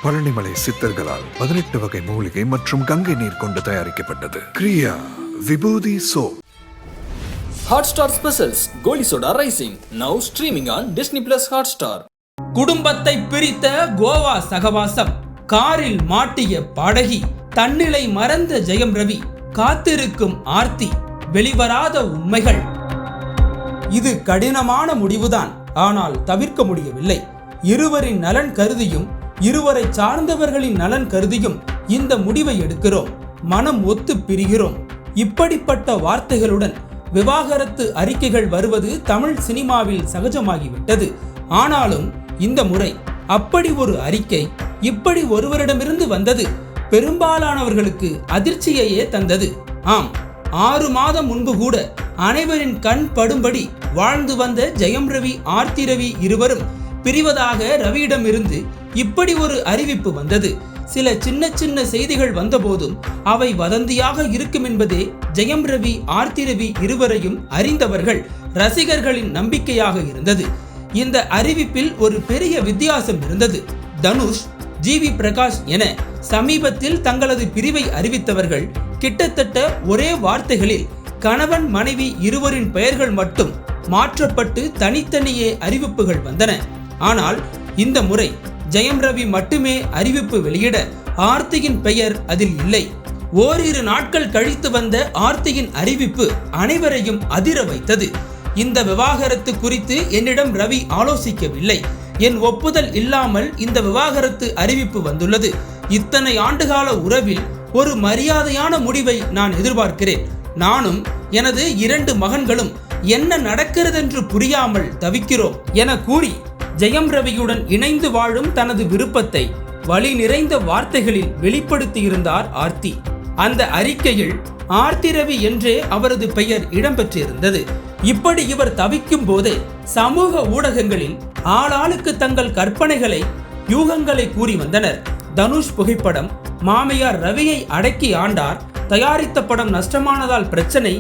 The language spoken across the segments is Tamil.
பழனிமலை சித்தர்களால் 18 வகை மூலிகை மற்றும் கங்கை நீர் கொண்டு தயாரிக்கப்பட்டது. Kriya Vibhuti soap. Hotstar Specials Goli soda rising now streaming on Disney Plus Hotstar. குடும்பத்தை பிரித்த கோவா சகவாசம், காரில் மாட்டிய பாடகி, தன்னிலை மறந்த ஜெயம் ரவி, காத்திருக்கும் ஆர்த்தி, வெளிவராத உண்மைகள். இது கடினமான முடிவுதான், ஆனால் தவிர்க்க முடியவில்லை. இருவரின் நலன் கருதியும் இருவரை சார்ந்தவர்களின் நலன் கருதியும் இந்த முடிவை எடுக்கிறோம். மனம் ஒத்து பிரிகிறோம். இப்படிப்பட்ட வார்த்தைகளுடன் விவாகரத்து அறிக்கைகள் வருவது தமிழ் சினிமாவில் சகஜமாகிவிட்டது. ஆனாலும் இந்த முறை அப்படி ஒரு அறிக்கை இப்படி ஒருவரிடமிருந்து வந்தது பெரும்பாலானவர்களுக்கு அதிர்ச்சியையே தந்தது. ஆம், 6 மாதம் முன்பு கூட அனைவரின் கண் படும்படி வாழ்ந்து வந்த ஜெயம் ரவி, ஆர்த்தி ரவி இருவரும் பிரிவதாக ரவியிடமிருந்து இப்படி ஒரு அறிவிப்பு வந்தது. சில சின்ன சின்ன செய்திகள் வந்தபோதும் அவை வதந்தியாக இருக்கும் என்பதே ஜெயம் ரவி, ஆர்த்தி ரவி இருவரையும் அறிந்தவர்கள் ரசிகர்களின் நம்பிக்கையாக இருந்தது. இந்த அறிவிப்பில் ஒரு பெரிய வித்தியாசம் இருந்தது. தனுஷ், ஜிவி பிரகாஷ் என சமீபத்தில் தங்களது பிரிவை அறிவித்தவர்கள் கிட்டத்தட்ட ஒரே வார்த்தைகளில் கணவன் மனைவி இருவரின் பெயர்கள் மட்டும் மாற்றப்பட்டு தனித்தனியே அறிவிப்புகள் வந்தன. ஆனால் இந்த முறை ஜெயம் ரவி மட்டுமே அறிவிப்பு வெளியிட ஆர்த்தியின் பெயர் அதில் இல்லை. ஓரிரு நாட்கள் கழித்து வந்த ஆர்த்தியின் அறிவிப்பு அனைவரையும் அதிர வைத்தது. இந்த விவாகரத்து குறித்து என்னிடம் ரவி ஆலோசிக்கவில்லை. என் ஒப்புதல் இல்லாமல் இந்த விவாகரத்து அறிவிப்பு வந்துள்ளது. இத்தனை ஆண்டுகால உறவில் ஒரு மரியாதையான முடிவை நான் எதிர்பார்க்கிறேன். நானும் எனது 2 மகன்களும் என்ன நடக்கிறதென்று புரியாமல் தவிக்கிறோம் என கூறி ஜெயம் ரவியுடன் இணைந்து வாழும் தனது விருப்பத்தை வலி நிறைந்த வார்த்தைகளில் வெளிப்படுத்தியிருந்தார் ஆர்த்தி. அந்த அறிக்கையில் ஆர்த்தி ரவி என்றே அவரது பெயர் இடம்பெற்றிருந்தது. இப்படி இவர் தவிக்கும் போதே சமூக ஊடகங்களில் ஆளாளுக்கு தங்கள் கற்பனைகளை, யூகங்களை கூறி வந்தனர். தனுஷ் புகைப்படம், மாமியார் ரவியை அடக்கி ஆண்டார், தயாரித்த படம் நஷ்டமானதால் பிரச்சனை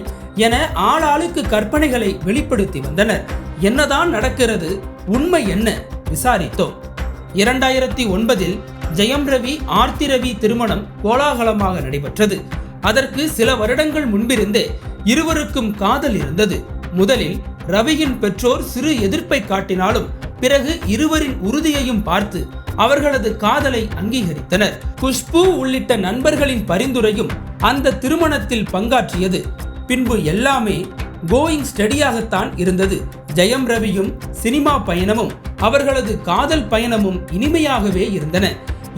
என ஆளாளுக்கு கற்பனைகளை வெளிப்படுத்தி வந்தனர். என்னதான் நடக்கிறது, உண்மை என்ன விசாரித்தோம். 2009 ஜெயம் ரவி, ஆர்த்தி ரவி திருமணம் கோலாகலமாக நடைபெற்றது. அதற்கு சில வருடங்கள் முன்பிருந்தே இருவருக்கும் காதல் இருந்தது. முதலில் ரவியின் பெற்றோர் சிறு எதிர்ப்பை காட்டினாலும் பிறகு இருவரின் உறுதியையும் பார்த்து அவர்களது காதலை அங்கீகரித்தனர். குஷ்பு உள்ளிட்ட நண்பர்களின் பரிந்துரையும் அந்த திருமணத்தில் பங்காற்றியது. பின்பு எல்லாமே கோயிங் ஸ்டடியாகத்தான் இருந்தது. ஜெயம் ரவியும் சினிமா பயணமும் அவர்களது காதல் பயணமும் இனிமையாகவே இருந்தன.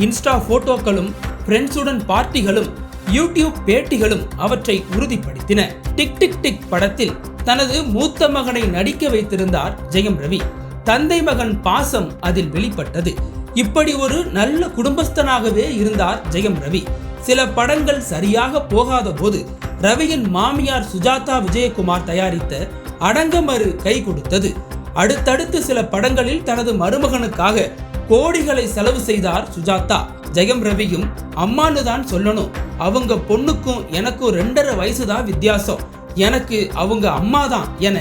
இன்ஸ்டா போட்டோக்களும், ஃப்ரெண்ட்ஸுடன் பார்ட்டிகளும், யூடியூப் பேட்டிகளும் அவற்றை உறுதிப்படுத்தின. டிக் டிக் டிக் படத்தில் தனது மூத்த மகனை நடிக்க வைத்திருந்தார் ஜெயம் ரவி. தந்தை மகன் பாசம் அதில் வெளிப்பட்டது. இப்படி ஒரு நல்ல குடும்பஸ்தனாகவே இருந்தார் ஜெயம் ரவி. சில படங்கள் சரியாக போகாத போது ரவியின் மாமியார் சுஜாதா விஜயகுமார் தயாரித்த அடங்கமறு கை கொடுத்தது. அடுத்தடுத்து சில படங்களில் தனது மருமகனுக்காக கோடிகளை செலவு செய்தார் சுஜாதா. ஜெயம் ரவியும் அம்மானு தான் சொல்லணும், அவங்க பொண்ணுக்கும் எனக்கும் 2.5 வயசுதான் வித்தியாசம், எனக்கு அவங்க அம்மா தான் என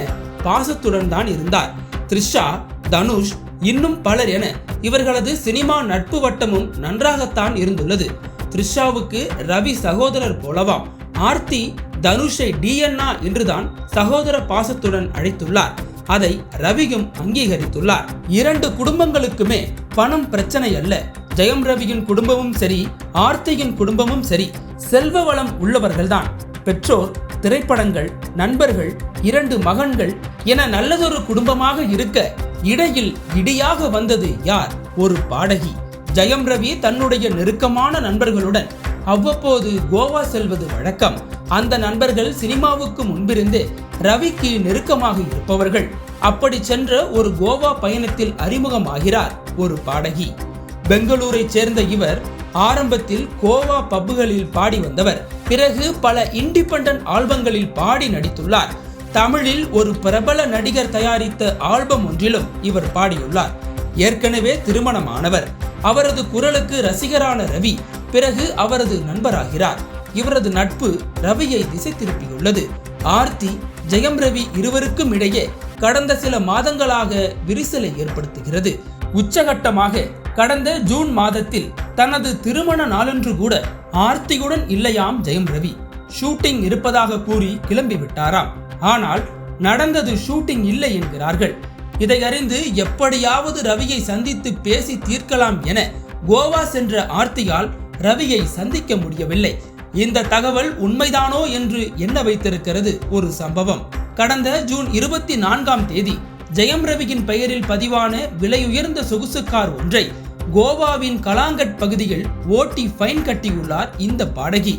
பாசத்துடன் தான் இருந்தார். த்ரிஷா, தனுஷ், இன்னும் பலர் என இவர்களது சினிமா நட்பு வட்டமும் நன்றாகத்தான் இருந்துள்ளது. த்ரிஷாவுக்கு ரவி சகோதரர் போலவாம். ஆர்த்தி தனுஷை டிஎன்ஆ என்றுதான் சகோதர பாசத்துடன் அழைத்துள்ளார். அதை ரவியும் அங்கீகரித்துள்ளார். 2 குடும்பங்களுக்குமே பணம் பிரச்சனை அல்ல. ஜெயம் ரவியின் குடும்பமும் சரி, ஆர்த்தியின் குடும்பமும் சரி, செல்வ வளம் உள்ளவர்கள்தான். பெற்றோர், திரைப்படங்கள், நண்பர்கள், 2 மகன்கள் என நல்லதொரு குடும்பமாக இருக்க இடையில் இடியாக வந்தது யார்? ஒரு பாடகி. ஜெயம் ரவி தன்னுடைய நெருக்கமான நண்பர்களுடன் அவ்வப்போது கோவா செல்வது வழக்கம். அந்த நண்பர்கள் சினிமாவுக்கு முன்பிருந்தே ரவிக்கு நெருக்கமாக இருப்பவர்கள். அப்படி சென்ற ஒரு கோவா பயணத்தில் அறிமுகமாகிறார் ஒரு பாடகி. பெங்களூரை சேர்ந்த இவர் ஆரம்பத்தில் கோவா பப்புகளில் பாடி வந்தவர். பிறகு பல இண்டிபெண்டன்ட் ஆல்பங்களில் பாடி நடித்துள்ளார். தமிழில் ஒரு பிரபல நடிகர் தயாரித்த ஆல்பம் ஒன்றிலும் இவர் பாடியுள்ளார். ஏற்கனவே திருமணமானவர். அவரது குரலுக்கு ரசிகரான ரவி பிறகு அவரது நண்பராகிறார். இவரது நட்பு ரவியை திசை திருப்பியுள்ளது. ஆர்த்தி, ஜெயம் ரவி இருவருக்கும் இடையே கடந்த சில மாதங்களாக விரிசலை ஏற்படுத்துகிறது. உச்சகட்டமாக கடந்த ஜூன் மாதத்தில் தனது திருமண நாளன்று கூட ஆர்த்தியுடன் இல்லையாம் ஜெயம் ரவி. ஷூட்டிங் இருப்பதாக கூறி கிளம்பி விட்டாராம். ஆனால் நடந்தது ஷூட்டிங் இல்லை என்கிறார்கள். இதை அறிந்து எப்படியாவது ரவியை சந்தித்து பேசி தீர்க்கலாம் என கோவா சென்ற ஆர்த்தியால் ரவியை சந்திக்க முடியவில்லை. இந்த தகவல் உண்மைதானோ என்று எண்ண வைத்திருக்கிறது ஒரு சம்பவம். கடந்த ஜூன் 24ஆம் தேதி ஜெயம் ரவியின் பெயரில் பதிவான விலையுயர்ந்த சொகுசு கார் ஒன்றை கோவாவின் கலாங்கட் பகுதியில் ஓட்டி ஃபைன் கட்டியுள்ளார் இந்த பாடகி.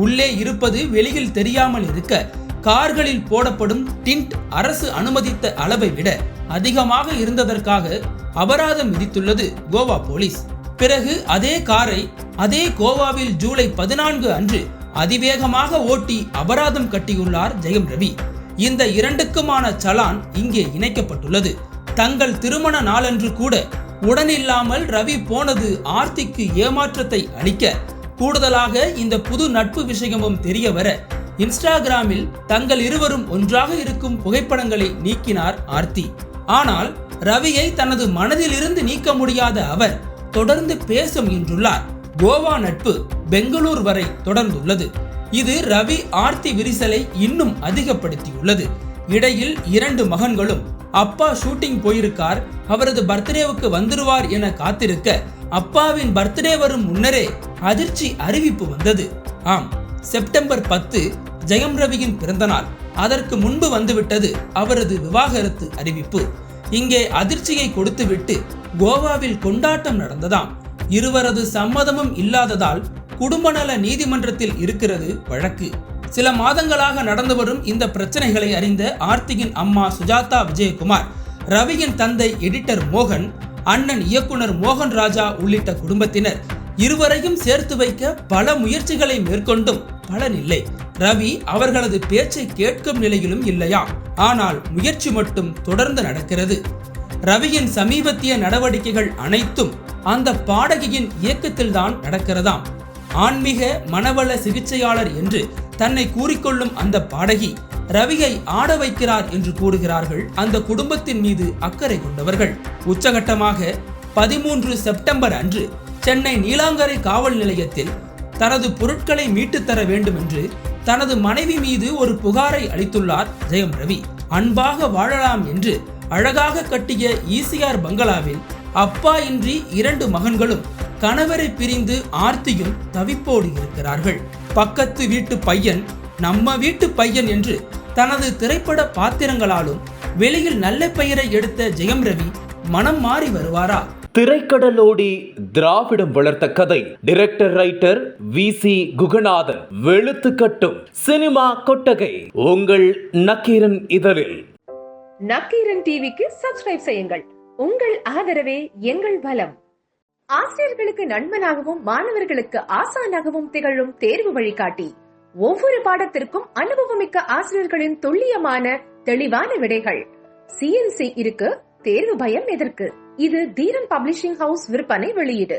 உள்ளே இருப்பது வெளியில் தெரியாமல் இருக்க கார்களில் போடப்படும் டிண்ட் அரசு அனுமதித்த அளவை விட அதிகமாக இருந்ததற்காக அபராதம் விதித்துள்ளது கோவா போலீஸ். பிறகு அதே காரை அதே கோவாவில் ஜூலை 14 அன்று அதிவேகமாக ஓட்டி அபராதம் கட்டியுள்ளார் ஜெயம் ரவி. இந்த இரண்டுக்குமான சலான் இங்கே இணைக்கப்பட்டுள்ளது. தங்கள் திருமண நாளன்று கூட உடனில்லாமல் ரவி போனது ஆர்த்திக்கு ஏமாற்றத்தை அளிக்க, கூடுதலாக இந்த புது நட்பு விஷயமும் தெரிய வர இன்ஸ்டாகிராமில் தங்கள் இருவரும் ஒன்றாக இருக்கும் புகைப்படங்களை நீக்கினார் ஆர்த்தி. ஆனால் ரவியை தனது மனதில் இருந்து நீக்க முடியாத அவர் தொடர்ந்து பேச முயன்றுள்ளார். கோவா நட்பு பெங்களூர் வரை தொடர்ந்துள்ளது. இது ரவி ஆர்த்தி விரிசலை இன்னும் அதிகப்படுத்தியுள்ளது. இடையில் 2 மகன்களும் அப்பா ஷூட்டிங் போயிருக்கார், அவரது பர்த்டேவுக்கு வந்துருவார் என காத்திருக்க அப்பாவின் பர்த்டே வரும் முன்னரே அதிர்ச்சி அறிவிப்பு வந்தது. ஆம், செப்டம்பர் 10 ஜெயம் ரவியின் பிறந்தநாள். அதற்கு முன்பு வந்துவிட்டது அவரது விவாகரத்து அறிவிப்பு. இங்கே அதிர்ச்சியை கொடுத்துவிட்டு கோவாவில் கொண்டாட்டம் நடந்ததாம். இருவரது சம்மதமும் இல்லாததால் குடும்ப நல நீதிமன்றத்தில் இருக்கிறது வழக்கு. சில மாதங்களாக நடந்து வரும் இந்த பிரச்சனைகளை அறிந்த ஆர்த்தியின் அம்மா சுஜாதா விஜயகுமார், ரவியின் தந்தை எடிட்டர் மோகன், அண்ணன் இயக்குனர் மோகன் ராஜா உள்ளிட்ட குடும்பத்தினர் இருவரையும் சேர்த்து வைக்க பல முயற்சிகளை மேற்கொண்டும் பலனில்லை. ரவி அவர்களது பேச்சை கேட்கும் நிலையிலும் இல்லையா. ஆனால் முயற்சி மட்டும் தொடர்ந்து நடக்கிறது. ரவியின் சமீபத்திய நடவடிக்கைகள் அனைத்தும் அந்த பாடகியின் இயக்கத்தில்தான் நடக்கிறதாம். ஆன்மீக மனவள சிகிச்சையாளர் என்று தன்னை கூறிக்கொள்ளும் அந்த பாடகி ரவியை ஆட வைக்கிறார் என்று கூறுகிறார்கள் அந்த குடும்பத்தின் மீது அக்கறை கொண்டவர்கள். உச்சகட்டமாக 13 செப்டம்பர் அன்று சென்னை நீலாங்கரை காவல் நிலையத்தில் தனது பொருட்களை மீட்டு தர வேண்டும் என்று தனது மனைவி மீது ஒரு புகாரை அளித்துள்ளார் ஜெயம் ரவி. அன்பாக வாழலாம் என்று அழகாக கட்டிய ஈசிஆர் பங்களாவில் அப்பா இன்றி 2 மகன்களும் கணவரை பிரிந்து ஆர்த்தியும் தவிப்போடு இருக்கிறார்கள். பக்கத்து வீட்டு பையன் நம்ம வீட்டு பையன் என்று தனது திரைப்பட பாத்திரங்களாலும் வெளியில் நல்ல பெயரை எடுத்த ஜெயம் ரவி மனம் மாறி வருவாரா? திரைக்கடலோடி திராவிடம் வளர்த்த கதை. Director writer VC Guganathan. வெளுத்து கட்டும் சினிமா கொட்டகை உங்கள் நக்கீரன் இதழில். நக்கீரன் டிவிக்கு சப்ஸ்கிரைப் செய்யுங்கள். உங்கள் ஆதரவே எங்கள் பலம். ஆசிரியர்களுக்கு நண்பனாகவும் மாணவர்களுக்கு ஆசானாகவும் திகழும் தேர்வு வழிகாட்டி. ஒவ்வொரு பாடத்திற்கும் அனுபவமிக்க ஆசிரியர்களின் துல்லியமான தெளிவான விடைகள். CNC இருக்கு, தேர்வு பயம் எதற்கு? இது தீரன் பப்ளிஷிங் ஹவுஸ் விற்பனை வெளியீடு.